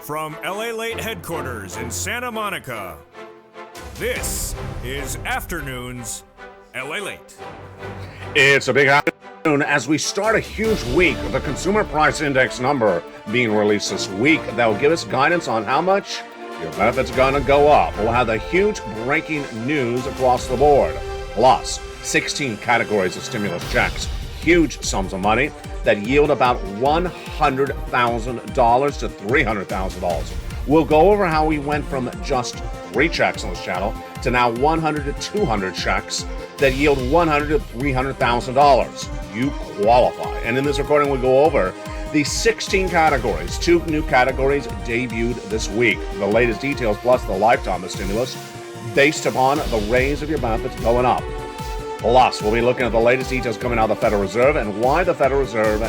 From LA Late headquarters in Santa Monica, this is Afternoons LA Late. It's a big afternoon as we start a huge week with the Consumer Price Index number being released this week that will give us guidance on how much your benefits are going to go up. We'll have the huge breaking news across the board, plus 16 categories of stimulus checks, huge sums of money that yield about $100,000 to $300,000. We'll go over how we went from just 3 checks on this channel to now 100 to 200 checks that yield $100,000 to $300,000. You qualify. And in this recording, we'll go over the 16 categories. 2 new categories debuted this week. The latest details plus the lifetime of stimulus based upon the raise of your benefits going up. Plus, we'll be looking at the latest details coming out of the Federal Reserve and why the Federal Reserve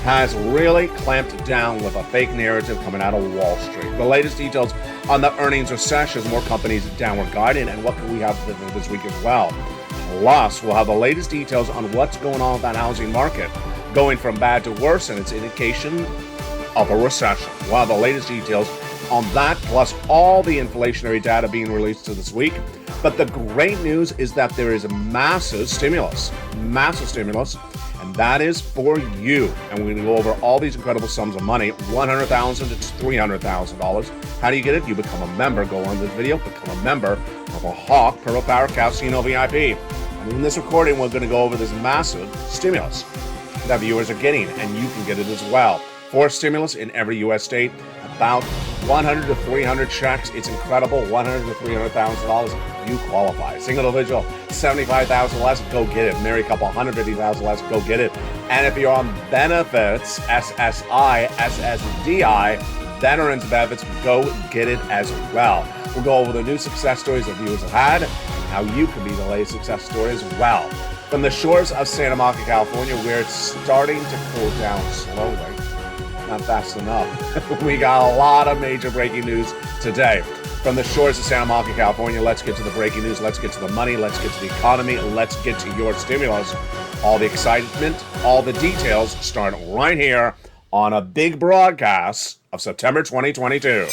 has really clamped down with a fake narrative coming out of Wall Street. The latest details on the earnings recession, more companies downward guiding, and what can we have this week as well. Plus, we'll have the latest details on what's going on with that housing market, going from bad to worse, and it's an indication of a recession. We'll have the latest details on that, plus all the inflationary data being released this week. But the great news is that there is a massive stimulus, and that is for you. And we're going to go over all these incredible sums of money, $100,000 to $300,000. How do you get it? You become a member. Go on this video, become a member of a Hawk Purple Power Casino VIP. And in this recording, we're going to go over this massive stimulus that viewers are getting, and you can get it as well. 4 stimulus in every U.S. state, about 100 to 300 checks. It's incredible. $100,000 to $300,000. You qualify. Single individual, $75,000 less. Go get it. Married couple, $150,000 less. Go get it. And if you're on benefits, SSI SSDI, veterans benefits, go get it as well. We'll go over the new success stories that viewers have had, and how you can be the latest success story as well. From the shores of Santa Monica, California, where it's starting to cool down slowly. Not fast enough. We got a lot of major breaking news today. From the shores of Santa Monica, California, let's get to the breaking news. Let's get to the money. Let's get to the economy. Let's get to your stimulus. All the excitement, all the details start right here on a big broadcast of September 2022.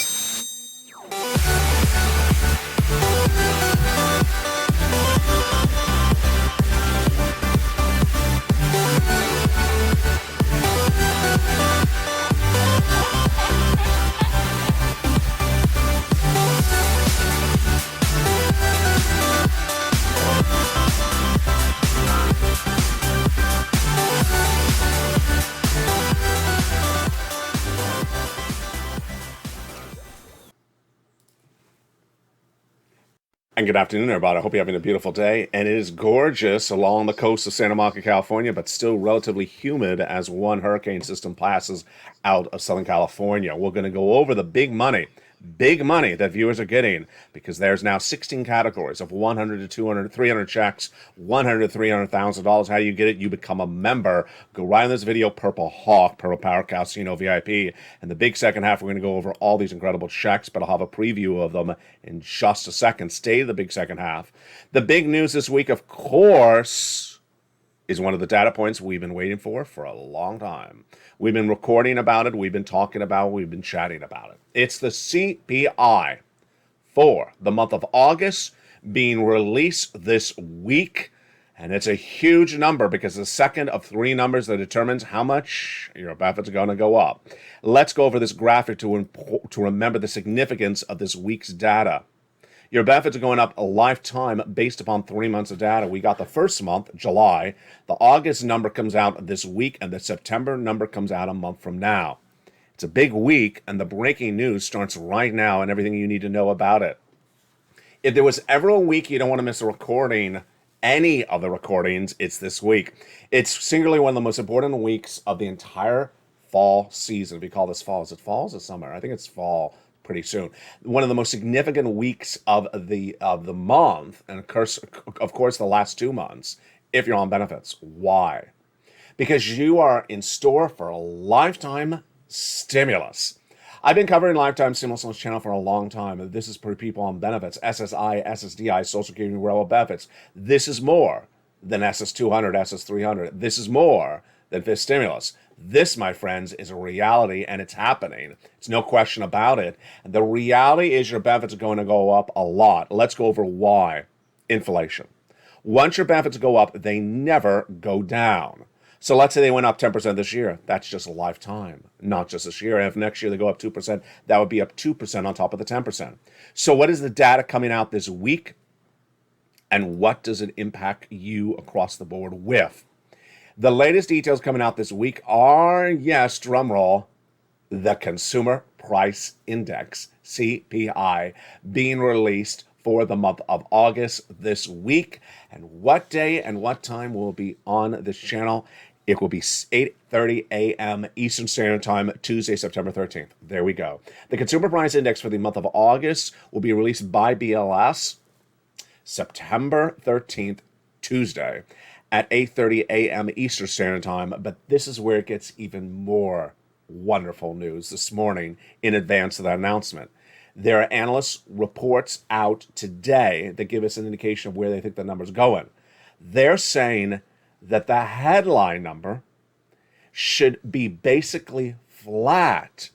And good afternoon, everybody. I hope you're having a beautiful day. And it is gorgeous along the coast of Santa Monica, California, but still relatively humid as one hurricane system passes out of Southern California. We're going to go over the big money that viewers are getting, because there's now 16 categories of 100 to 200, 300 checks, $100 to $300,000. How do you get it? You become a member. Go right in this video, Purple Hawk, Purple Power Casino VIP. And the big second half, we're going to go over all these incredible checks, but I'll have a preview of them in just a second. Stay to the big second half. The big news this week, of course, is one of the data points we've been waiting for a long time. We've been recording about it, we've been talking about it, we've been chatting about it. It's the CPI for the month of August being released this week. And it's a huge number because it's the second of 3 numbers that determines how much your benefits are going to go up. Let's go over this graphic to remember the significance of this week's data. Your benefits are going up a lifetime based upon 3 months of data. We got the first month, July. The August number comes out this week, and the September number comes out a month from now. It's a big week, and the breaking news starts right now and everything you need to know about it. If there was ever a week you don't want to miss a recording, any of the recordings, it's this week. It's singularly one of the most important weeks of the entire fall season. We call this fall. Is it fall? Is it summer? I think it's fall. Pretty soon. One of the most significant weeks of the month, and of course the last 2 months, if you're on benefits. Why? Because you are in store for a lifetime stimulus. I've been covering lifetime stimulus on this channel for a long time. This is for people on benefits, SSI, SSDI, Social Security, Rural benefits. This is more than SS200, SS300. This is more than fifth stimulus. This, my friends, is a reality, and it's happening. It's no question about it. And the reality is your benefits are going to go up a lot. Let's go over why. Inflation. Once your benefits go up, they never go down. So let's say they went up 10% this year. That's just a lifetime, not just this year. And if next year they go up 2%, that would be up 2% on top of the 10%. So what is the data coming out this week? And what does it impact you across the board with? The latest details coming out this week are, yes, drumroll, the Consumer Price Index, CPI, being released for the month of August this week. And what day and what time will be on this channel? It will be 8:30 a.m. Eastern Standard Time, Tuesday, September 13th. There we go. The Consumer Price Index for the month of August will be released by BLS September 13th, Tuesday, at 8:30 a.m. Eastern Standard Time. But this is where it gets even more wonderful news this morning in advance of that announcement. There are analyst reports out today that give us an indication of where they think the number's going. They're saying that the headline number should be basically flat,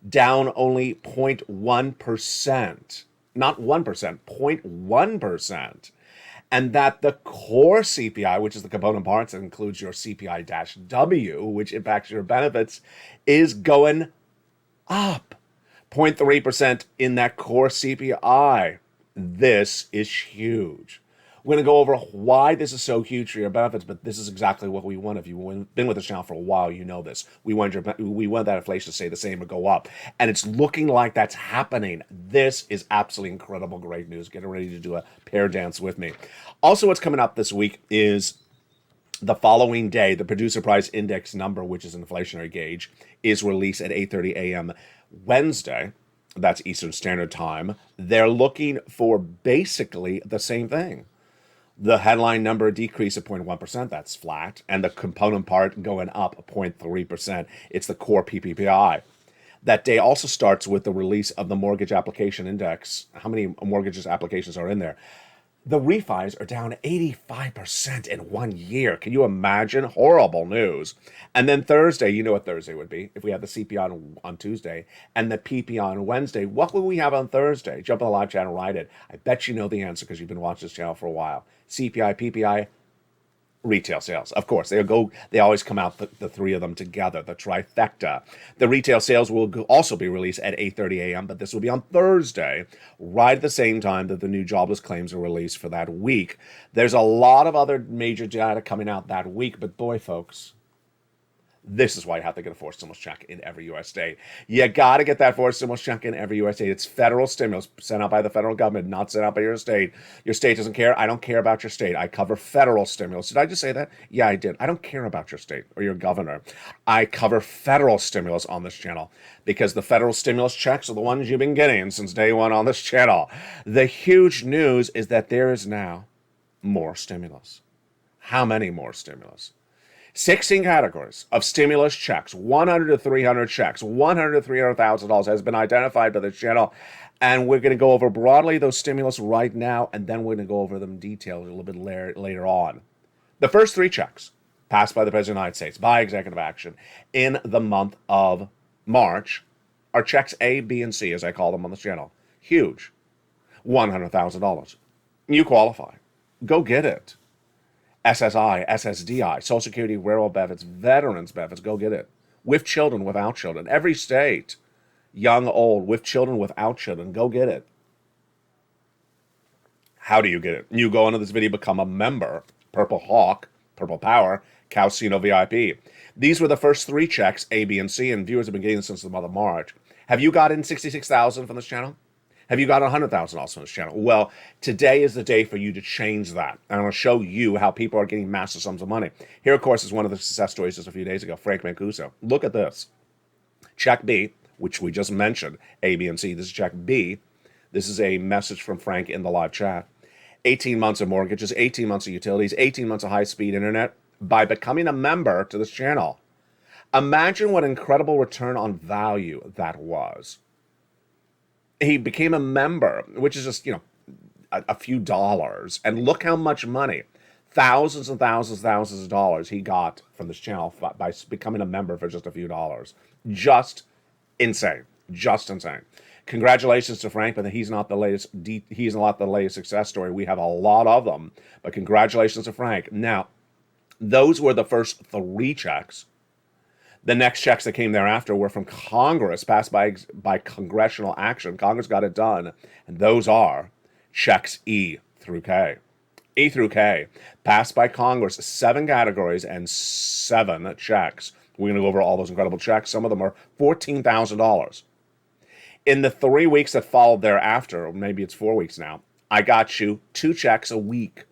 down only 0.1%. Not 1%, 0.1%. And that the core CPI, which is the component parts that includes your CPI-W, which impacts your benefits, is going up 0.3% in that core CPI. This is huge. We're going to go over why this is so huge for your benefits, but this is exactly what we want. If you've been with the channel for a while, you know this. We want that inflation to stay the same or go up. And it's looking like that's happening. This is absolutely incredible, great news. Get ready to do a pair dance with me. Also, what's coming up this week is the following day, the Producer Price Index number, which is an inflationary gauge, is released at 8:30 a.m. Wednesday. That's Eastern Standard Time. They're looking for basically the same thing. The headline number decrease of 0.1%, that's flat, and the component part going up 0.3%. It's the core PPI. That day also starts with the release of the mortgage application index. How many mortgages applications are in there? The refis are down 85% in 1 year. Can you imagine? Horrible news. And then Thursday, you know what Thursday would be. If we had the CPI on Tuesday and the PPI on Wednesday, what will we have on Thursday? Jump on the live chat and write it. I bet you know the answer because you've been watching this channel for a while. CPI, PPI, retail sales. Of course, they always come out, the three of them together, the trifecta. The retail sales will also be released at 8:30 a.m., but this will be on Thursday, right at the same time that the new jobless claims are released for that week. There's a lot of other major data coming out that week, but boy, folks, this is why you have to get a forced stimulus check in every U.S. state. You got to get that forced stimulus check in every U.S. state. It's federal stimulus sent out by the federal government, not sent out by your state. Your state doesn't care. I don't care about your state. I cover federal stimulus. Did I just say that? Yeah, I did. I don't care about your state or your governor. I cover federal stimulus on this channel because the federal stimulus checks are the ones you've been getting since day one on this channel. The huge news is that there is now more stimulus. How many more stimulus? 16 categories of stimulus checks, 100 to 300 checks, $100 to $300,000 has been identified by the channel. And we're going to go over broadly those stimulus right now, and then we're going to go over them in detail a little bit later on. The first three checks passed by the President of the United States by executive action in the month of March are checks A, B, and C, as I call them on this channel. Huge. $100,000. You qualify. Go get it. SSI, SSDI, Social Security, Railroad benefits, Veterans benefits, go get it. With children, without children. Every state, young, old, with children, without children, go get it. How do you get it? You go into this video, become a member. Purple Hawk, Purple Power, Calcino VIP. These were the first three checks, A, B, and C, and viewers have been getting since the month of March. Have you gotten 66,000 from this channel? Have you got 100,000 also on this channel? Well, today is the day for you to change that. And I'm going to show you how people are getting massive sums of money. Here, of course, is one of the success stories just a few days ago, Frank Mancuso. Look at this. Check B, which we just mentioned, A, B, and C. This is check B. This is a message from Frank in the live chat. 18 months of mortgages, 18 months of utilities, 18 months of high-speed internet by becoming a member to this channel. Imagine what incredible return on value that was. He became a member, which is just, a few dollars. And look how much money. thousands and thousands and thousands of dollars he got from this channel by becoming a member for just a few dollars. Just insane. Just insane. Congratulations to Frank, but he's not the latest. He's not the latest success story. We have a lot of them, but congratulations to Frank. Now, those were the first 3 checks. The next checks that came thereafter were from Congress, passed by congressional action. Congress got it done, and those are checks E through K. E through K, passed by Congress, 7 categories and 7 checks. We're going to go over all those incredible checks. Some of them are $14,000. In the 3 weeks that followed thereafter, or maybe it's 4 weeks now, I got you 2 checks a week.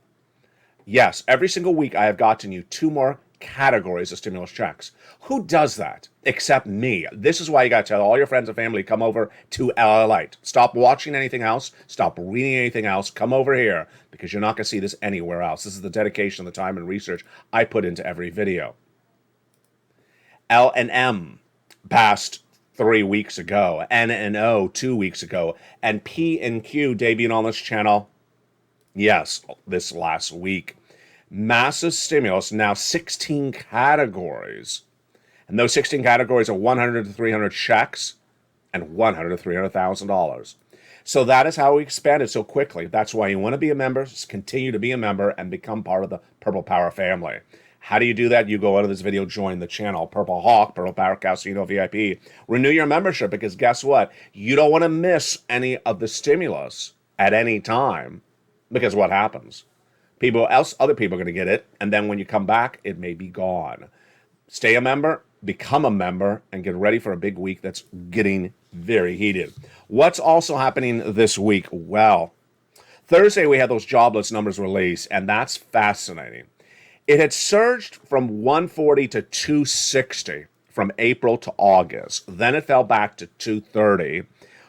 Yes, every single week I have gotten you 2 more categories of stimulus checks. Who does that except me? This is why you got to tell all your friends and family, come over to LALATE. Stop watching anything else. Stop reading anything else. Come over here, because you're not going to see this anywhere else. This is the dedication, the time, and research I put into every video. L and M passed 3 weeks ago, N and O 2 weeks ago, and P and Q debuting on this channel, yes, this last week. Massive stimulus, now 16 categories. And those 16 categories are 100 to 300 checks and $100 to $300,000. So that is how we expanded so quickly. That's why you want to be a member, continue to be a member, and become part of the Purple Power family. How do you do that? You go out of this video, join the channel, Purple Hawk, Purple Power Casino VIP. Renew your membership, because guess what? You don't want to miss any of the stimulus at any time, because what happens? Other people are going to get it, and then when you come back, it may be gone. Stay a member, become a member, and get ready for a big week that's getting very heated. What's also happening this week? Well, Thursday we had those jobless numbers released, and that's fascinating. It had surged from 140 to 260 from April to August. Then it fell back to 230.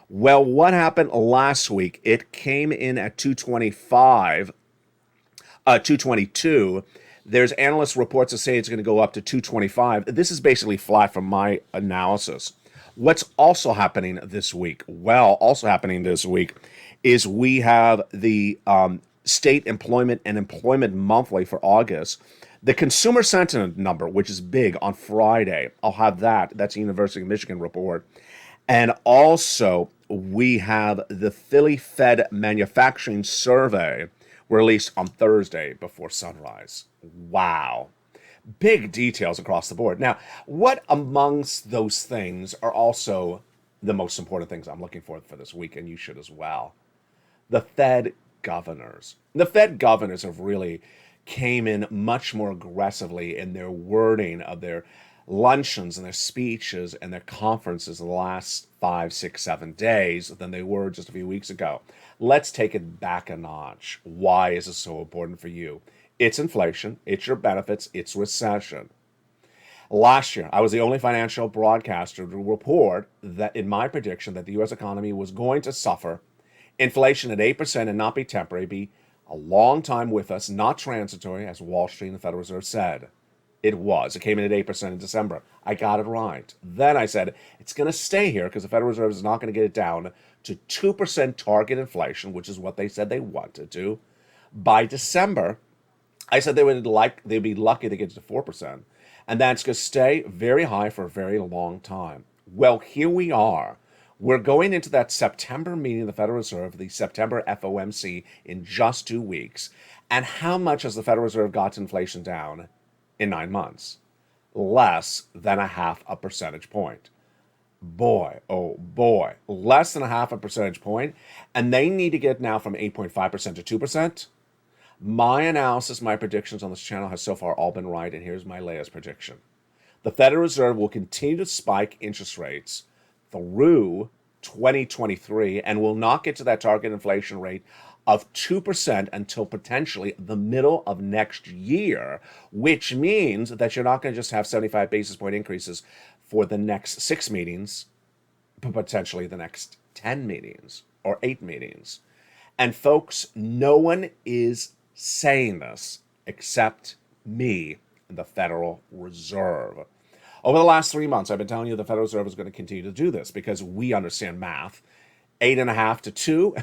Well, what happened last week? It came in at 222. There's analyst reports that say it's going to go up to 225. This is basically flat from my analysis. What's also happening this week? Well, also happening this week is we have the state employment and employment monthly for August. The consumer sentiment number, which is big, on Friday. I'll have that. That's a University of Michigan report. And also, we have the Philly Fed Manufacturing Survey released on Thursday before sunrise. Wow. Big details across the board. Now, what amongst those things are also the most important things I'm looking for this week, and you should as well? The Fed governors. The Fed governors have really came in much more aggressively in their wording of their luncheons and their speeches and their conferences in the last 5, 6, 7 days than they were just a few weeks ago. Let's take it back a notch. Why is it so important for you? It's inflation, it's your benefits, it's recession. Last year, I was the only financial broadcaster to report that in my prediction that the U.S. economy was going to suffer inflation at 8% and not be temporary, be a long time with us, not transitory, as Wall Street and the Federal Reserve said. It was. It came in at 8% in December. I got it right. Then I said, it's going to stay here because the Federal Reserve is not going to get it down to 2% target inflation, which is what they said they wanted to. By December, I said they'd be lucky to get to 4%. And that's going to stay very high for a very long time. Well, here we are. We're going into that September meeting of the Federal Reserve, the September FOMC, in just 2 weeks. And how much has the Federal Reserve got inflation down in 9 months? Less than a half a percentage point. Boy, oh boy, less than a half a percentage point. And they need to get now from 8.5% to 2%. My analysis, my predictions on this channel has so far all been right, and here's my latest prediction. The Federal Reserve will continue to spike interest rates through 2023 and will not get to that target inflation rate of 2% until potentially the middle of next year, which means that you're not going to just have 75 basis point increases for the next 6 meetings, but potentially the next 10 meetings or 8 meetings. And folks, no one is saying this except me and the Federal Reserve. Over the last 3 months, I've been telling you the Federal Reserve is going to continue to do this because we understand math. 8.5 to 2,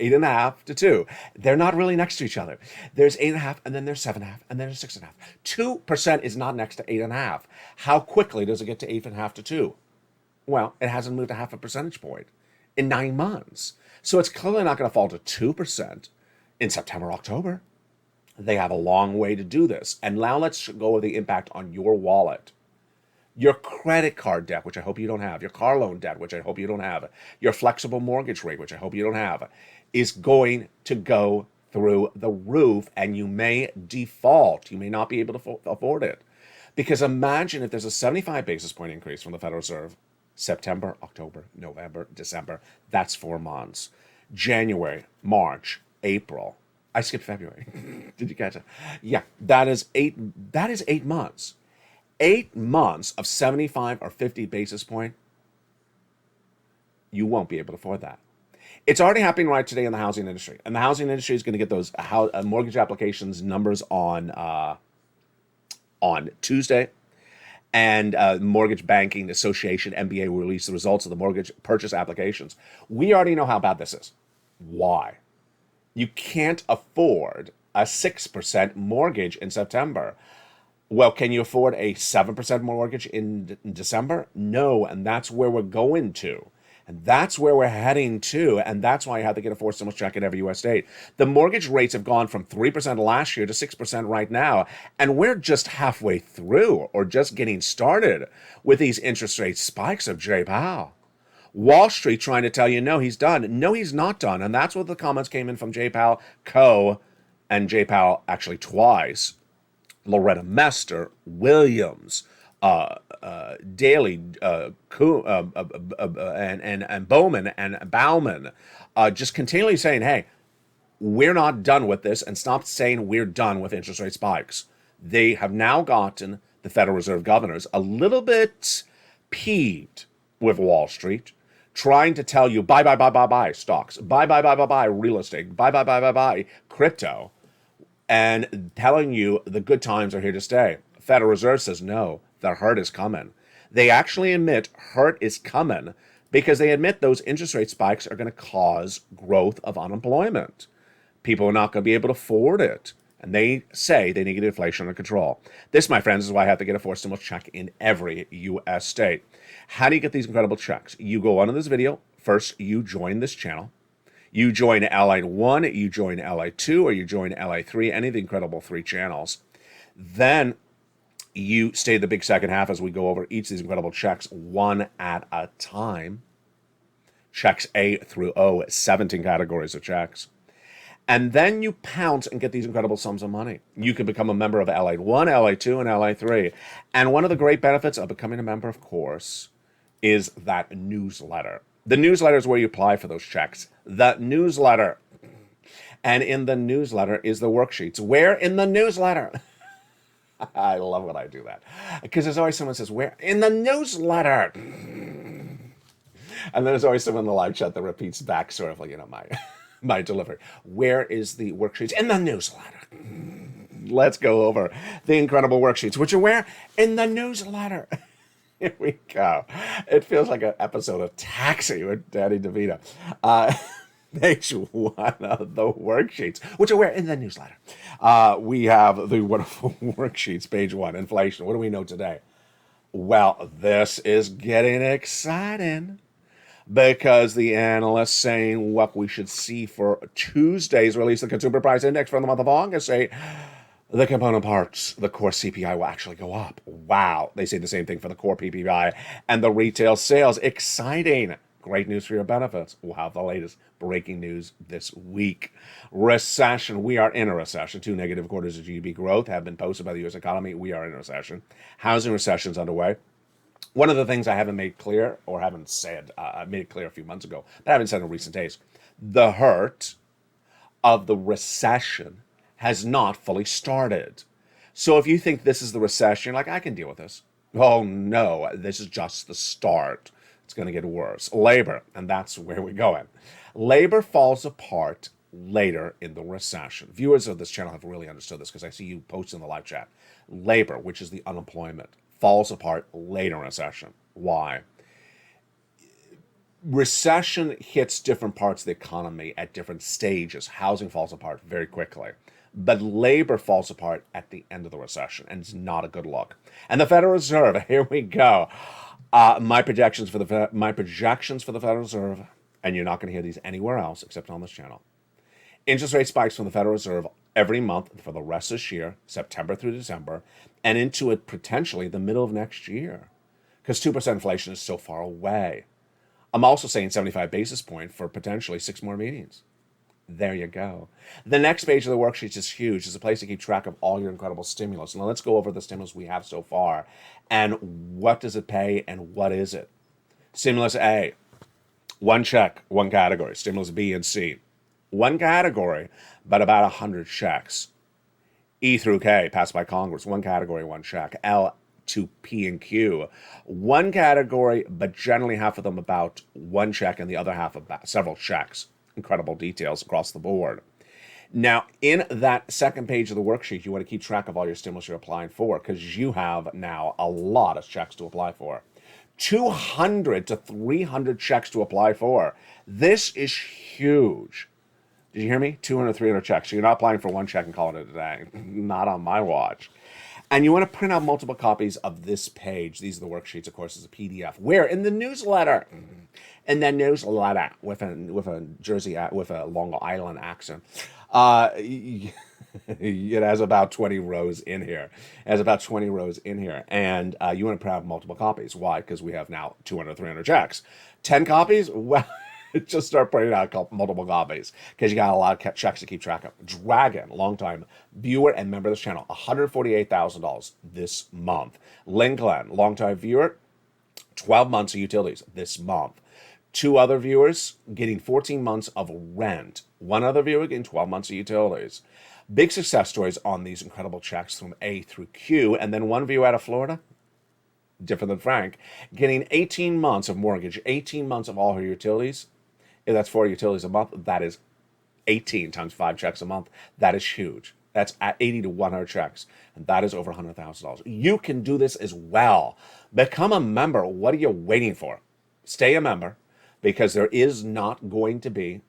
8.5 to 2. They're not really next to each other. There's 8.5, and then there's 7.5, and then there's 6.5. 2% is not next to 8.5. How quickly does it get to 8.5 to 2? Well, it hasn't moved a half a percentage point in 9 months. So it's clearly not going to fall to 2% in September, October. They have a long way to do this. And now let's go with the impact on your wallet. Your credit card debt, which I hope you don't have, your car loan debt, which I hope you don't have, your flexible mortgage rate, which I hope you don't have, is going to go through the roof, and you may default. You may not be able to afford it. Because imagine if there's a 75 basis point increase from the Federal Reserve, September, October, November, December, that's 4 months. January, March, April. I skipped February. Did you catch it? Yeah, that is 8 months. 8 months of 75 or 50 basis point, you won't be able to afford that. It's already happening right today in the housing industry. And the housing industry is going to get those mortgage applications numbers on Tuesday. And Mortgage Banking Association, MBA, will release the results of the mortgage purchase applications. We already know how bad this is. Why? You can't afford a 6% mortgage in September. Well, can you afford a 7% mortgage in December? No, and that's where we're going to. And that's where we're heading to, and that's why you have to get a forced stimulus check in every U.S. state. The mortgage rates have gone from 3% last year to 6% right now, and we're just halfway through or just getting started with these interest rate spikes of Jay Powell. Wall Street trying to tell you, no, he's done. No, he's not done, and that's what the comments came in from Jay Powell, and Jay Powell actually twice, Loretta Mester, Williams, Daly, and Bowman and Bauman, just continually saying, hey, we're not done with this, and stop saying we're done with interest rate spikes. They have now gotten the Federal Reserve governors a little bit peeved with Wall Street, trying to tell you buy stocks, buy real estate, buy crypto, and telling you the good times are here to stay. Federal Reserve says no, the hurt is coming. They actually admit hurt is coming because they admit those interest rate spikes are going to cause growth of unemployment. People are not going to be able to afford it. And they say they need to get inflation under control. This, my friends, is why I have to get a forced stimulus check in every U.S. state. How do you get these incredible checks? You go on to this video. First, you join this channel. You join Allied 1, you join Allied 2, or you join Allied 3, any of the incredible 3 channels. Then you stay the big second half as we go over each of these incredible checks one at a time. Checks A through O, 17 categories of checks. And then you pounce and get these incredible sums of money. You can become a member of Allied 1, Allied 2, and Allied 3. And one of the great benefits of becoming a member, of course, is that newsletter. The newsletter is where you apply for those checks. The newsletter. And in the newsletter is the worksheets. Where in the newsletter? I love when I do that. Because there's always someone who says, where? In the newsletter. And then there's always someone in the live chat that repeats back sort of like, my delivery. Where is the worksheets? In the newsletter. Let's go over the incredible worksheets, which are where? In the newsletter. Here we go. It feels like an episode of Taxi with Danny DeVito. Page 1 of the worksheets, which are where? In the newsletter. We have the wonderful worksheets, page 1, inflation. What do we know today? Well, this is getting exciting because the analysts saying what we should see for Tuesday's release of the Consumer Price Index for the month of August say the component parts, the core CPI will actually go up. Wow. They say the same thing for the core PPI and the retail sales. Exciting. Great news for your benefits. We'll have the latest breaking news this week. Recession. We are in a recession. 2 negative quarters of GDP growth have been posted by the U.S. economy. We are in a recession. Housing recession is underway. One of the things I haven't made clear, or haven't said, I made it clear a few months ago, but I haven't said in recent days, the hurt of the recession has not fully started. So if you think this is the recession, you're like, I can deal with this. Oh no, this is just the start. It's going to get worse. Labor, and that's where we're going. Labor falls apart later in the recession. Viewers of this channel have really understood this because I see you post in the live chat. Labor, which is the unemployment, falls apart later in a recession. Why? Recession hits different parts of the economy at different stages. Housing falls apart very quickly, but labor falls apart at the end of the recession, and it's not a good look. And the Federal Reserve, here we go. My projections for the Federal Reserve, and you're not going to hear these anywhere else except on this channel. Interest rate spikes from the Federal Reserve every month for the rest of this year, September through December, and into it potentially the middle of next year, because 2% inflation is so far away. I'm also saying 75 basis point for potentially 6 more meetings. There you go. The next page of the worksheet is huge. It's a place to keep track of all your incredible stimulus. Now let's go over the stimulus we have so far and what does it pay and what is it. Stimulus A, one check, one category. Stimulus B and C, one category, but about 100 checks. E through K, passed by Congress, one category, one check. L to P and Q, one category, but generally half of them about one check and the other half about several checks. Incredible details across the board. Now, in that second page of the worksheet, you want to keep track of all your stimulus you're applying for, because you have now a lot of checks to apply for. 200 to 300 checks to apply for. This is huge. Did you hear me? 200, 300 checks. So you're not applying for one check and calling it a day. Not on my watch. And you want to print out multiple copies of this page. These are the worksheets, of course, as a PDF. Where? In the newsletter. In the newsletter with a Long Island accent. It has about 20 rows in here. And you want to print out multiple copies. Why? Because we have now 200, 300 checks. 10 copies? Well, just start printing out multiple copies, because you got a lot of checks to keep track of. Dragon, longtime viewer and member of this channel, $148,000 this month. Lincoln, longtime viewer, 12 months of utilities this month. 2 other viewers getting 14 months of rent. 1 other viewer getting 12 months of utilities. Big success stories on these incredible checks from A through Q. And then 1 viewer out of Florida, different than Frank, getting 18 months of mortgage, 18 months of all her utilities. If that's 4 utilities a month, that is 18 times 5 checks a month. That is huge. That's at 80 to 100 checks. And that is over $100,000. You can do this as well. Become a member. What are you waiting for? Stay a member, because there is not going to be,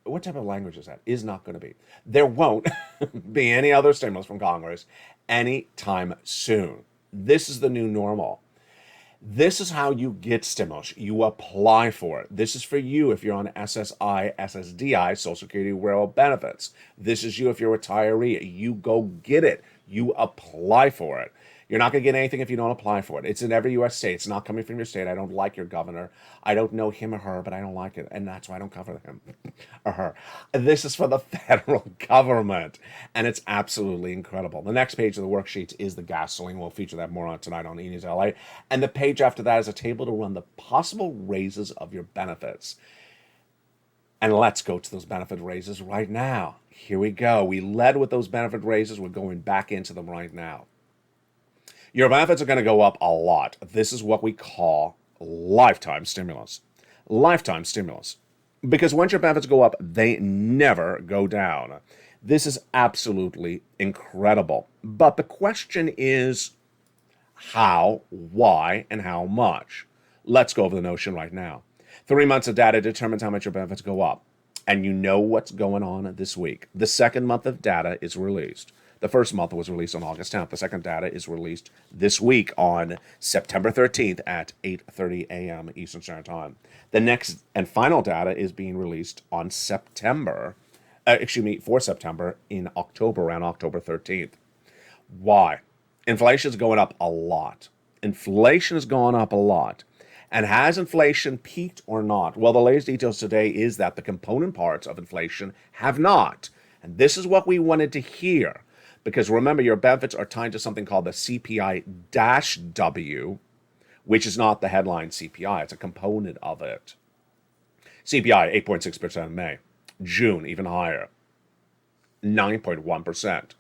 what type of language is that? Is not going to be. There won't be any other stimulus from Congress anytime soon. This is the new normal. This is how you get stimulus. You apply for it. This is for you if you're on SSI SSDI, Social Security Rural Benefits. This is you if you're a retiree. You go get it. You apply for it. You're not going to get anything if you don't apply for it. It's in every U.S. state. It's not coming from your state. I don't like your governor. I don't know him or her, but I don't like it. And that's why I don't cover him or her. This is for the federal government. And it's absolutely incredible. The next page of the worksheet is the gasoline. We'll feature that more on tonight on E! News LA. And the page after that is a table to run the possible raises of your benefits. And let's go to those benefit raises right now. Here we go. We led with those benefit raises. We're going back into them right now. Your benefits are going to go up a lot. This is what we call lifetime stimulus. Lifetime stimulus. Because once your benefits go up, they never go down. This is absolutely incredible. But the question is how, why, and how much. Let's go over the notion right now. 3 months of data determines how much your benefits go up. And you know what's going on this week. The second month of data is released. The first month was released on August 10th. The second data is released this week on September 13th at 8:30 a.m. Eastern Standard Time. The next and final data is being released on for September in October, around October 13th. Why? Inflation is going up a lot. Inflation is going up a lot. And has inflation peaked or not? Well, the latest details today is that the component parts of inflation have not. And this is what we wanted to hear. Because remember, your benefits are tied to something called the CPI-W, which is not the headline CPI. It's a component of it. CPI, 8.6% in May. June, even higher, 9.1%.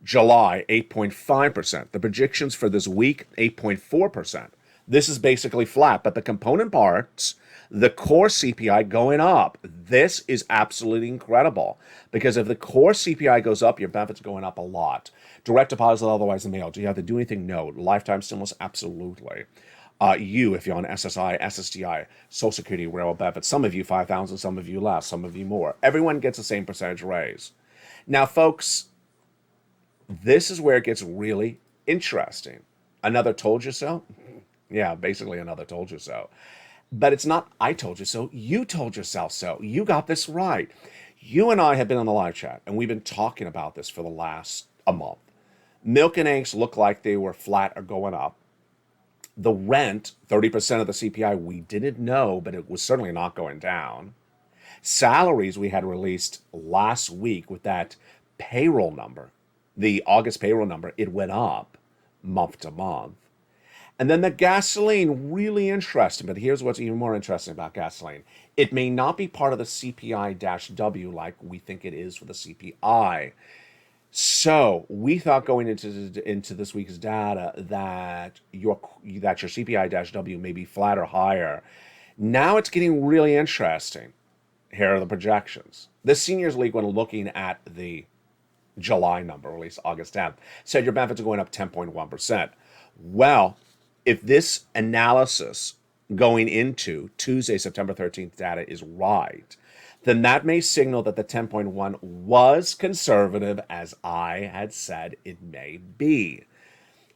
July, 8.5%. The projections for this week, 8.4%. This is basically flat, but the component parts, the core CPI going up. This is absolutely incredible, because if the core CPI goes up, your benefits are going up a lot. Direct deposit, otherwise the mail. Do you have to do anything? No. Lifetime stimulus? Absolutely. You, if you're on SSI, SSDI, Social Security, Railroad benefits, some of you 5,000, some of you less, some of you more. Everyone gets the same percentage raise. Now, folks, this is where it gets really interesting. Another told you so? Yeah, basically another told you so. But it's not I told you so, you told yourself so. You got this right. You and I have been on the live chat, and we've been talking about this for the last a month. Milk and eggs look like they were flat or going up. The rent, 30% of the CPI, we didn't know, but it was certainly not going down. Salaries we had released last week with that payroll number, the August payroll number, it went up month to month. And then the gasoline, really interesting, but here's what's even more interesting about gasoline. It may not be part of the CPI-W like we think it is for the CPI. So we thought going into this week's data that your CPI-W may be flat or higher. Now it's getting really interesting. Here are the projections. The Seniors League, when looking at the July number, released August 10th, said your benefits are going up 10.1%. Well, if this analysis going into Tuesday, September 13th data is right, then that may signal that the 10.1 was conservative, as I had said it may be.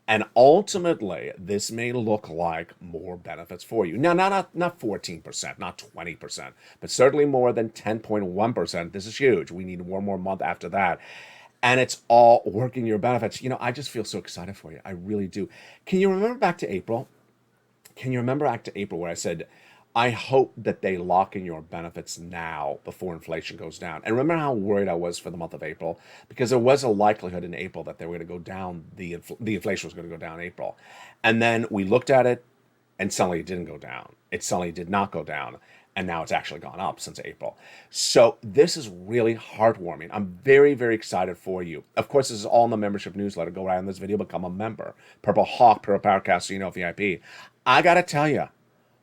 And ultimately, this may look like more benefits for you. Now, not 14%, not 20%, but certainly more than 10.1%. This is huge. We need one more month after that. And it's all working your benefits. You know, I just feel so excited for you. I really do. Can you remember back to April? Where I said, I hope that they lock in your benefits now before inflation goes down. And remember how worried I was for the month of April? Because there was a likelihood in April that they were going to go down, the inflation was going to go down in April. And then we looked at it, and suddenly it didn't go down. It suddenly did not go down. And now it's actually gone up since April. So this is really heartwarming. I'm very, very excited for you. Of course, this is all in the membership newsletter. Go right on this video, become a member. Purple Hawk, Purple Powercast, so you know VIP. I got to tell you,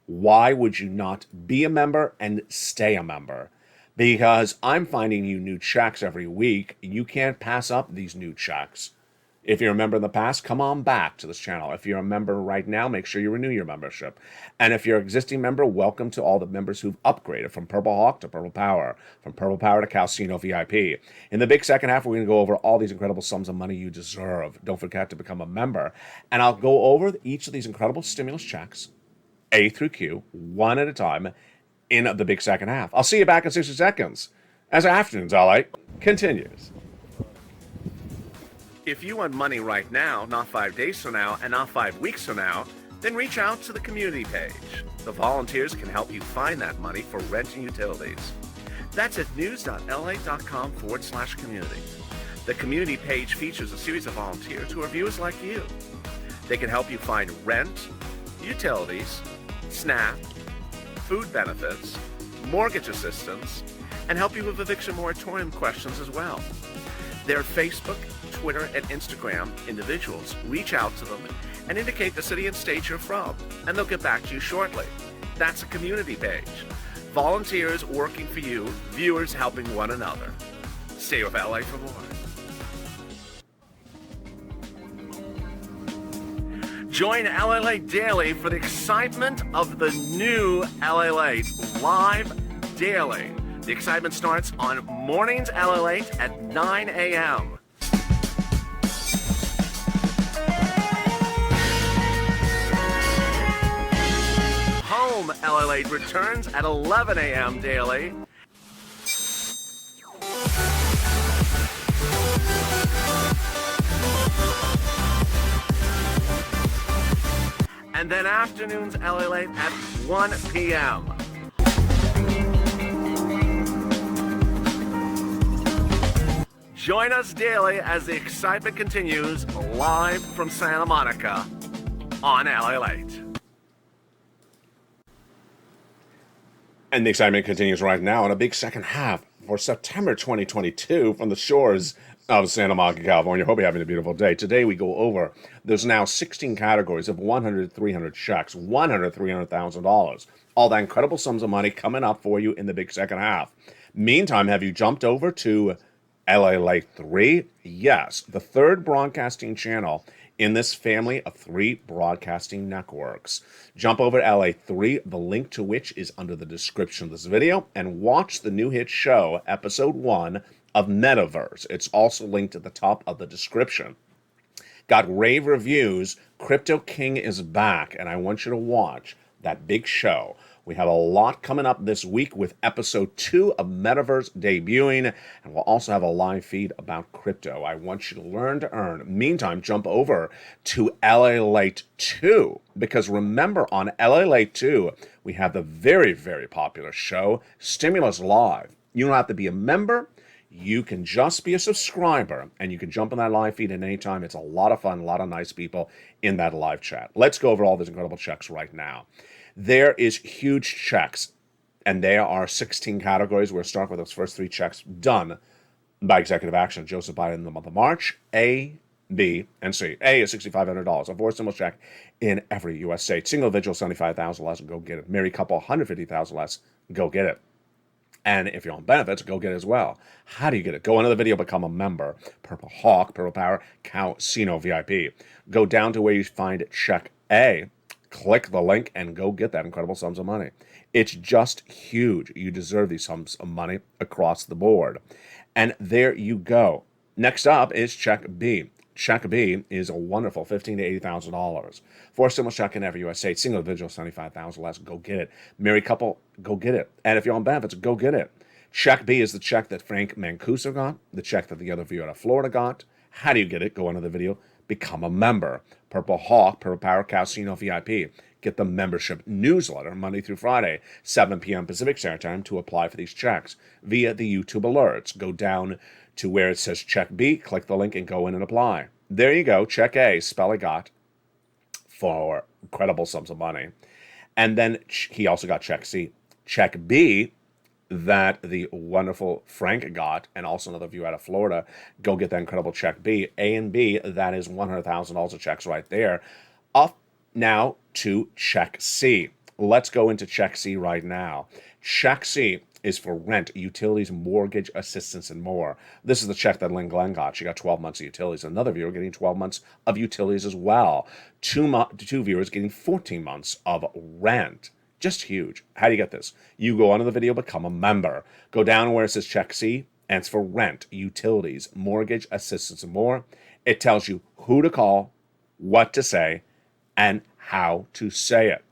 why would you not be a member and stay a member? Because I'm finding you new checks every week. You can't pass up these new checks. If you're a member in the past, come on back to this channel. If you're a member right now, make sure you renew your membership. And if you're an existing member, welcome to all the members who've upgraded from Purple Hawk to Purple Power, from Purple Power to Calcino VIP. In the big second half, we're going to go over all these incredible sums of money you deserve. Don't forget to become a member. And I'll go over each of these incredible stimulus checks, A through Q, one at a time, in the big second half. I'll see you back in 60 seconds as Afternoons LA continues. If you want money right now, not 5 days from now, and not 5 weeks from now, then reach out to the community page. The volunteers can help you find that money for rent and utilities. That's at news.la.com/community. The community page features a series of volunteers who are viewers like you. They can help you find rent, utilities, SNAP, food benefits, mortgage assistance, and help you with eviction moratorium questions as well. Their Facebook, Twitter, and Instagram individuals reach out to them and indicate the city and state you're from, and they'll get back to you shortly. That's a community page. Volunteers working for you, viewers helping one another. Stay with LA for more. Join LA Late Daily for the excitement of the new LA Late live daily. The excitement starts on mornings LA Late at 9 a.m. Home LA Late returns at 11 a.m. daily. And then afternoons LA Late at 1 p.m. Join us daily as the excitement continues live from Santa Monica on LA Late. And the excitement continues right now in a big second half for September 2022 from the shores of Santa Monica, California. Hope you're having a beautiful day. Today we go over, there's now 16 categories of 100 to 300 checks, $300,000. All that incredible sums of money coming up for you in the big second half. Meantime, have you jumped over to LA Late 3? Yes, the third broadcasting channel in this family of 3 broadcasting networks. Jump over to LA3, the link to which is under the description of this video, and watch the new hit show, episode 1 of Metaverse. It's also linked at the top of the description. Got rave reviews. Crypto King is back, and I want you to watch that big show. We have a lot coming up this week with episode 2 of Metaverse debuting, and we'll also have a live feed about crypto. I want you to learn to earn. Meantime, jump over to LA Late 2, because remember, on LA Late 2, we have the very, very popular show, Stimulus Live. You don't have to be a member. You can just be a subscriber, and you can jump on that live feed at any time. It's a lot of fun, a lot of nice people in that live chat. Let's go over all these incredible checks right now. There is huge checks, and there are 16 categories. We'll start with those first 3 checks done by executive action. Joseph Biden in the month of March. A, B, and C. A is $6,500. A forced stimulus check in every U.S. state. Single individual, $75,000 less, go get it. Married couple, $150,000 less, go get it. And if you're on benefits, go get it as well. How do you get it? Go into the video, become a member. Purple Hawk, Purple Power, Casino VIP. Go down to where you find check A, click the link, and go get that incredible sums of money. It's just huge. You deserve these sums of money across the board. And there you go. Next up is check B. Check B is a wonderful $15,000 to $80,000. Forced stimulus check in every U.S. state. Single individual, $75,000 less. Go get it. Married couple, go get it. And if you're on benefits, go get it. Check B is the check that Frank Mancuso got, the check that the other viewer out of Florida got. How do you get it? Go into the video, become a member. Purple Hawk, Purple Power, Casino VIP. Get the membership newsletter Monday through Friday, 7 p.m. Pacific Standard Time to apply for these checks via the YouTube alerts. Go down to where it says check B, click the link, and go in and apply. There you go. Check A, Spelly got for incredible sums of money. And then he also got check C. Check B, that the wonderful Frank got, and also another viewer out of Florida. Go get that incredible check B. A and B, that is $100,000 of checks right there. Up now to check C. Let's go into check C right now. Check C is for rent, utilities, mortgage assistance, and more. This is the check that Lynn Glenn got. She got 12 months of utilities. Another viewer getting 12 months of utilities as well. Two viewers getting 14 months of rent. Just huge. How do you get this? You go onto the video, become a member. Go down where it says check C, and it's for rent, utilities, mortgage assistance, and more. It tells you who to call, what to say, and how to say it.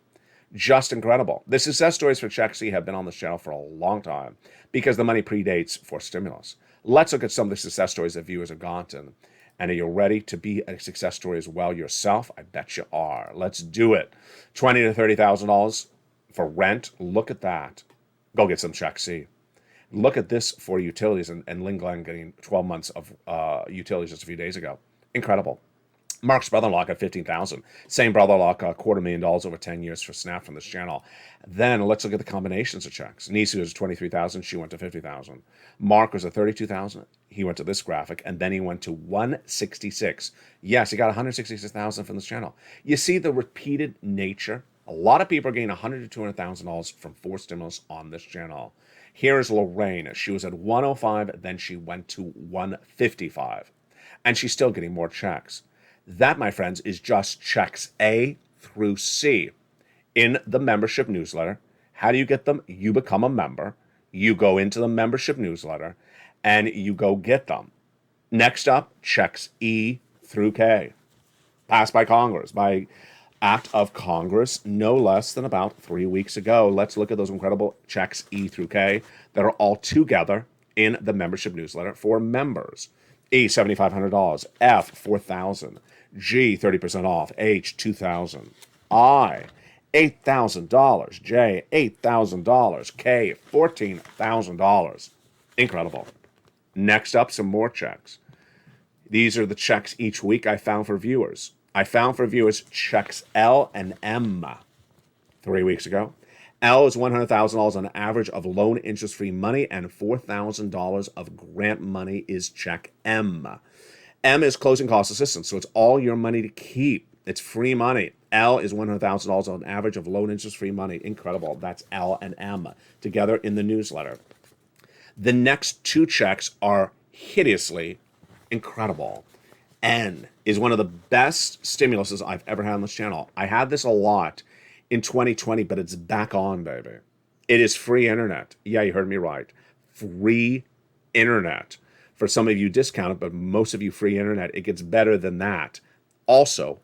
Just incredible. The success stories for Check C have been on this channel for a long time because the money predates for stimulus. Let's look at some of the success stories that viewers have gotten. And are you ready to be a success story as well yourself? I bet you are. Let's do it. $20,000 to $30,000 for rent. Look at that. Go get some Check C. Look at this for utilities, and Lynn Glenn getting 12 months of utilities just a few days ago. Incredible. Mark's brother-in-law got $15,000. Same brother-in-law got $250,000 over 10 years for Snap from this channel. Then let's look at the combinations of checks. Nisi was $23,000. She went to $50,000. Mark was at $32,000. He went to this graphic, and then he went to $166,000. Yes, he got $166,000 from this channel. You see the repeated nature. A lot of people are getting $100,000 to $200,000 from forced stimulus on this channel. Here is Lorraine. She was at $105,000, then she went to $155,000, and she's still getting more checks. That, my friends, is just checks A through C in the membership newsletter. How do you get them? You become a member. You go into the membership newsletter, and you go get them. Next up, checks E through K. Passed by Congress, by act of Congress, no less than about 3 weeks ago. Let's look at those incredible checks E through K that are all together in the membership newsletter for members. E, $7,500. F, $4,000. G, 30% off. H, $2,000. I, $8,000. J, $8,000. K, $14,000. Incredible. Next up, some more checks. These are the checks each week I found for viewers. I found for viewers checks L and M 3 weeks ago. L is $100,000 on average of loan interest-free money, and $4,000 of grant money is check M. M is closing cost assistance, so it's all your money to keep. It's free money. L is $100,000 on average of loan interest-free money. Incredible. That's L and M together in the newsletter. The next 2 checks are hideously incredible. N. is one of the best stimuluses I've ever had on this channel. I had this a lot in 2020, but it's back on, baby. It is free internet. Yeah, you heard me right. Free internet. For some of you discounted, but most of you free internet. It gets better than that. Also,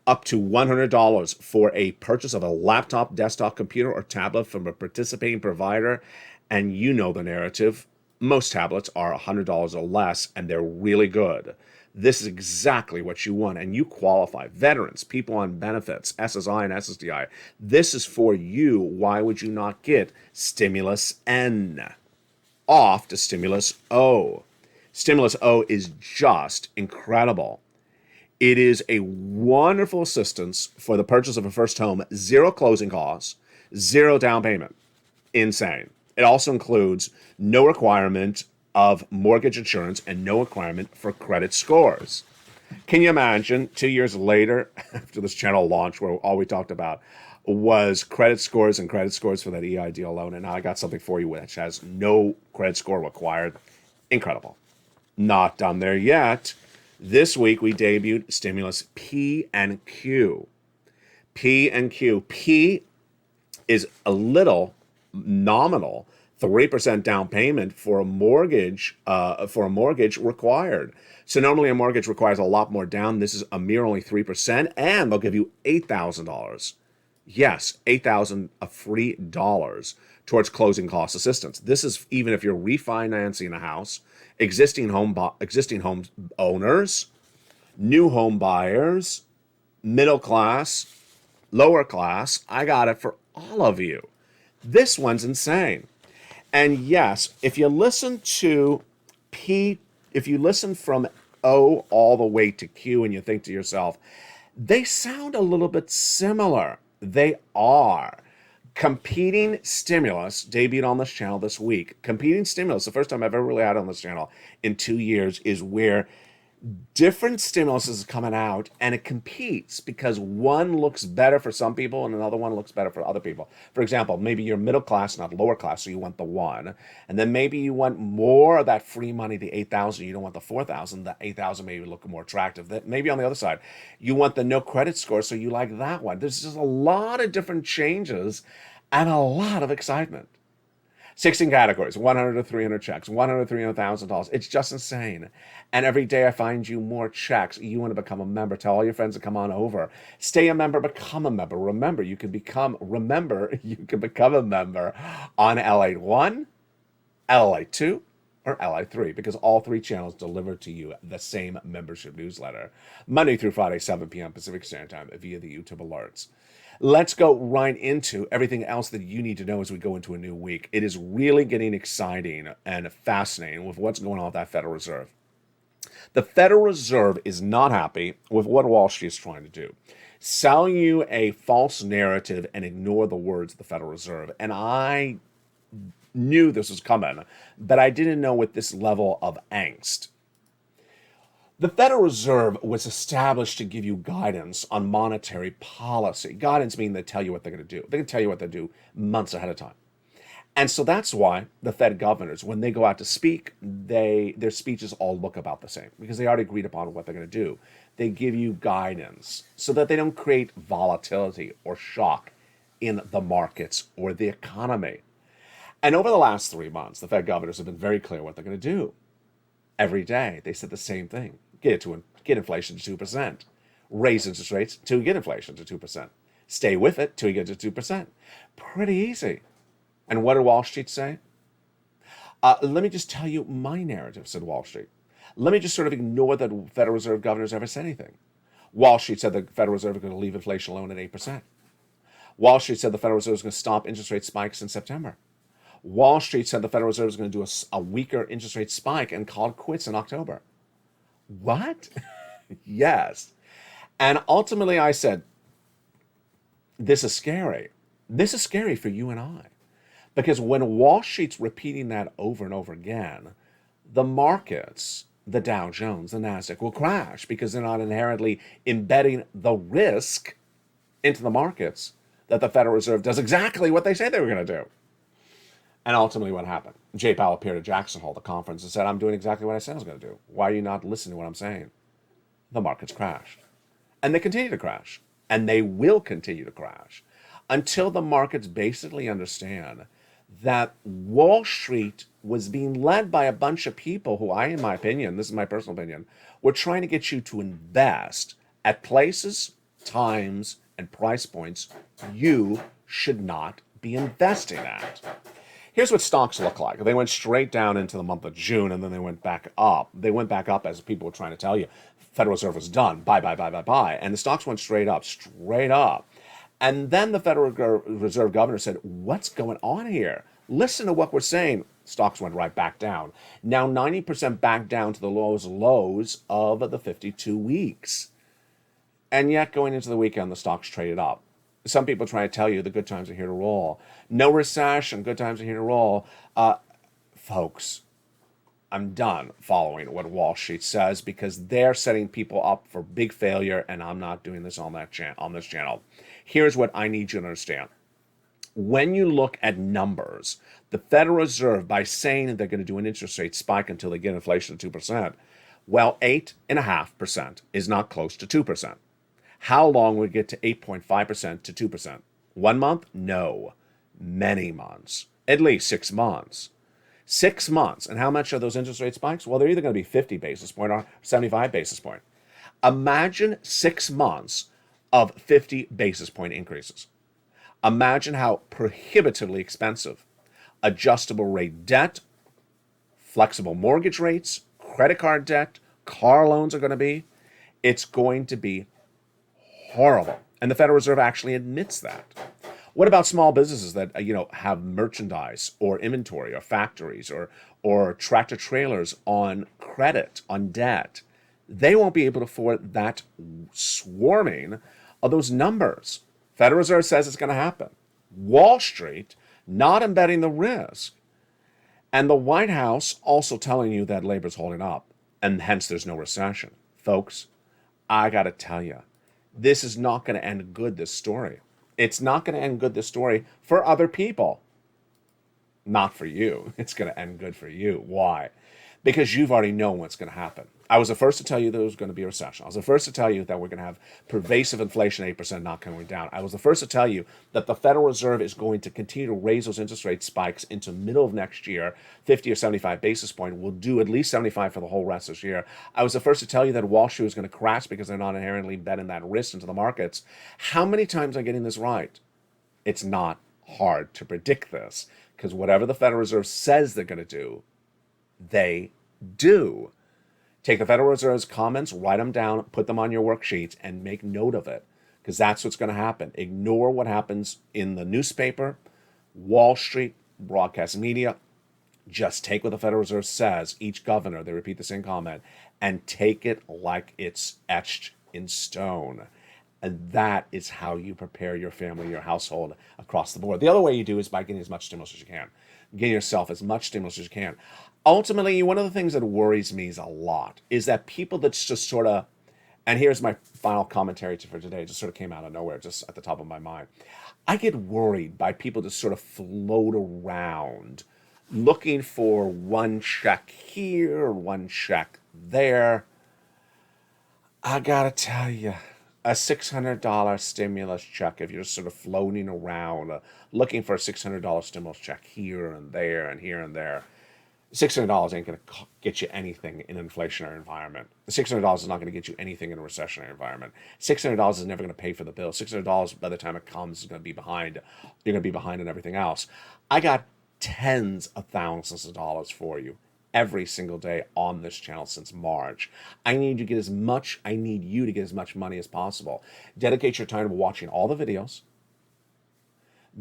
up to $100 for a purchase of a laptop, desktop computer, or tablet from a participating provider. And you know the narrative. Most tablets are $100 or less, and they're really good. This is exactly what you want, and you qualify. Veterans, people on benefits, SSI and SSDI. This is for you. Why would you not get Stimulus N off to Stimulus O? Stimulus O is just incredible. It is a wonderful assistance for the purchase of a first home, zero closing costs, zero down payment. Insane. It also includes no requirement of mortgage insurance and no requirement for credit scores. Can you imagine 2 years later, after this channel launched, where all we talked about was credit scores and credit scores for that EIDL loan, and now I got something for you which has no credit score required. Incredible. Not done there yet. This week we debuted Stimulus P and Q. P and Q. P is a little nominal 3% down payment for a mortgage required. So normally a mortgage requires a lot more down. This is a mere only 3%, and they'll give you $8,000. Yes, $8,000 of free dollars towards closing cost assistance. This is even if you're refinancing a house, existing home owners, new home buyers, middle class, lower class. I got it for all of you. This one's insane. And yes, if you listen to P, if you listen from O all the way to Q and you think to yourself, they sound a little bit similar. They are. Competing stimulus debuted on this channel this week. Competing stimulus, the first time I've ever really had on this channel in 2 years, is where different stimulus is coming out and it competes because one looks better for some people and another one looks better for other people. For example, maybe you're middle class, not lower class, so you want the one. And then maybe you want more of that free money, the $8,000. You don't want the $4,000. The $8,000 maybe look more attractive. That maybe on the other side, you want the no credit score, so you like that one. There's just a lot of different changes and a lot of excitement. 16 categories, 100 to 300 checks, 100 to $300,000. It's just insane. And every day I find you more checks. You want to become a member. Tell all your friends to come on over. Stay a member, become a member. Remember, you can become a member on LA1, LA2, or LA3, because all three channels deliver to you the same membership newsletter, Monday through Friday, 7 p.m. Pacific Standard Time via the YouTube alerts. Let's go right into everything else that you need to know as we go into a new week. It is really getting exciting and fascinating with what's going on with that Federal Reserve. The Federal Reserve is not happy with what Wall Street is trying to do. Sell you a false narrative and ignore the words of the Federal Reserve. And I knew this was coming, but I didn't know with this level of angst. The Federal Reserve was established to give you guidance on monetary policy. Guidance meaning they tell you what they're going to do. They can tell you what they do months ahead of time. And so that's why the Fed governors, when they go out to speak, their speeches all look about the same because they already agreed upon what they're going to do. They give you guidance so that they don't create volatility or shock in the markets or the economy. And over the last 3 months, the Fed governors have been very clear what they're going to do. Every day, they said the same thing. Get inflation to 2%. Raise interest rates to get inflation to 2%. Stay with it till you get to 2%. Pretty easy. And what did Wall Street say? Let me just tell you my narrative, said Wall Street. Let me just sort of ignore that the Federal Reserve governors ever said anything. Wall Street said the Federal Reserve is going to leave inflation alone at 8%. Wall Street said the Federal Reserve is going to stop interest rate spikes in September. Wall Street said the Federal Reserve is going to do a weaker interest rate spike and call it quits in October. What? Yes. And ultimately I said, this is scary. This is scary for you and I. Because when Wall Street's repeating that over and over again, the markets, the Dow Jones, the NASDAQ will crash because they're not inherently embedding the risk into the markets that the Federal Reserve does exactly what they say they were going to do. And ultimately what happened? Jay Powell appeared at Jackson Hole, the conference, and said, I'm doing exactly what I said I was going to do. Why are you not listening to what I'm saying? the markets crashed. And they continue to crash. And they will continue to crash until the markets basically understand that Wall Street was being led by a bunch of people who in my opinion, this is my personal opinion, were trying to get you to invest at places, times, and price points you should not be investing at. Here's what stocks look like. They went straight down into the month of June, and then they went back up. They went back up as people were trying to tell you. Federal Reserve was done. Buy, buy, buy, buy, buy. And the stocks went straight up, straight up. And then the Federal Reserve governor said, what's going on here? Listen to what we're saying. Stocks went right back down. Now 90% back down to the lows of the 52 weeks. And yet going into the weekend, the stocks traded up. Some people try to tell you the good times are here to roll. No recession, good times are here to roll. Folks, I'm done following what Wall Street says because they're setting people up for big failure, and I'm not doing this on this channel. Here's what I need you to understand. When you look at numbers, the Federal Reserve, by saying that they're going to do an interest rate spike until they get inflation to 2%, well, 8.5% is not close to 2%. How long would it get to 8.5% to 2%? 1 month? No. Many months. At least 6 months. 6 months. And how much are those interest rate spikes? Well, they're either going to be 50 basis point or 75 basis point. Imagine 6 months of 50 basis point increases. Imagine how prohibitively expensive adjustable rate debt, flexible mortgage rates, credit card debt, car loans are going to be. It's going to be horrible. And the Federal Reserve actually admits that. What about small businesses that have merchandise or inventory or factories or tractor trailers on credit, on debt? They won't be able to afford that swarming of those numbers. Federal Reserve says it's going to happen. Wall Street not embedding the risk. And the White House also telling you that labor's holding up and hence there's no recession. Folks, I got to tell you, this is not going to end good, this story. It's not going to end good, this story, for other people. Not for you. It's going to end good for you. Why? Because you've already known what's going to happen. I was the first to tell you there was going to be a recession. I was the first to tell you that we're going to have pervasive inflation, 8% not coming down. I was the first to tell you that the Federal Reserve is going to continue to raise those interest rate spikes into middle of next year, 50 or 75 basis point. We'll do at least 75 for the whole rest of this year. I was the first to tell you that Wall Street was going to crash because they're not inherently betting that risk into the markets. How many times am I getting this right? It's not hard to predict this because whatever the Federal Reserve says they're going to do, they do. Take the Federal Reserve's comments, write them down, put them on your worksheets, and make note of it, because that's what's going to happen. Ignore what happens in the newspaper, Wall Street, broadcast media. Just take what the Federal Reserve says, each governor, they repeat the same comment, and take it like it's etched in stone. And that is how you prepare your family, your household across the board. The other way you do is by getting as much stimulus as you can. Get yourself as much stimulus as you can. Ultimately, one of the things that worries me a lot is that people that just sort of, and here's my final commentary for today, just sort of came out of nowhere, just at the top of my mind. I get worried by people that sort of float around looking for one check here, one check there. I gotta tell you, a $600 stimulus check, if you're just sort of floating around looking for a $600 stimulus check here and there and here and there, $600 ain't going to get you anything in an inflationary environment. $600 is not going to get you anything in a recessionary environment. $600 is never going to pay for the bill. $600 by the time it comes is going to be behind. You're going to be behind in everything else. I got tens of thousands of dollars for you every single day on this channel since March. I need you to get as much money as possible. Dedicate your time to watching all the videos.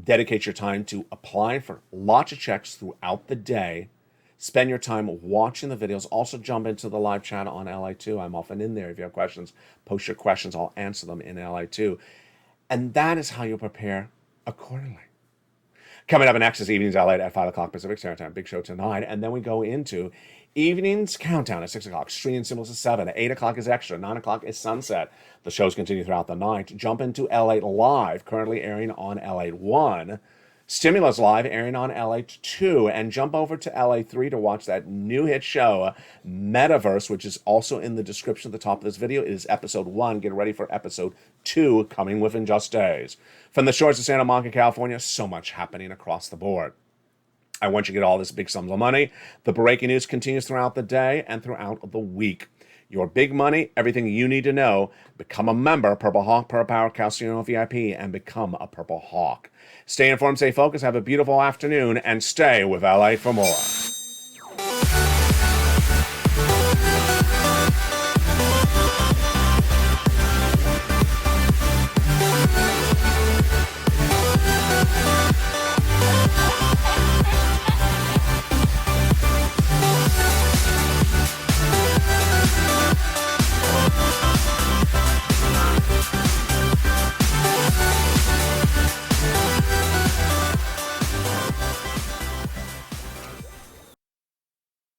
Dedicate your time to applying for lots of checks throughout the day. Spend your time watching the videos. Also jump into the live chat on LA2. I'm often in there. If you have questions, post your questions. I'll answer them in LA2. And that is how you prepare accordingly. Coming up next is Evenings LA at 5 o'clock Pacific Standard Time. Big show tonight. And then we go into Evenings Countdown at 6 o'clock. Streaming Symbols at 7. At 8 o'clock is Extra. 9 o'clock is Sunset. The shows continue throughout the night. Jump into LA Live, currently airing on LA1. Stimulus Live airing on LA2, and jump over to LA3 to watch that new hit show, Metaverse, which is also in the description at the top of this video. It is episode 1. Get ready for episode 2 coming within just days. From the shores of Santa Monica, California, so much happening across the board. I want you to get all this big sums of money. The breaking news continues throughout the day and throughout the week. Your big money, everything you need to know. Become a member, Purple Hawk, Purple Power, Casino VIP, and become a Purple Hawk. Stay informed, stay focused, have a beautiful afternoon, and stay with LA for more.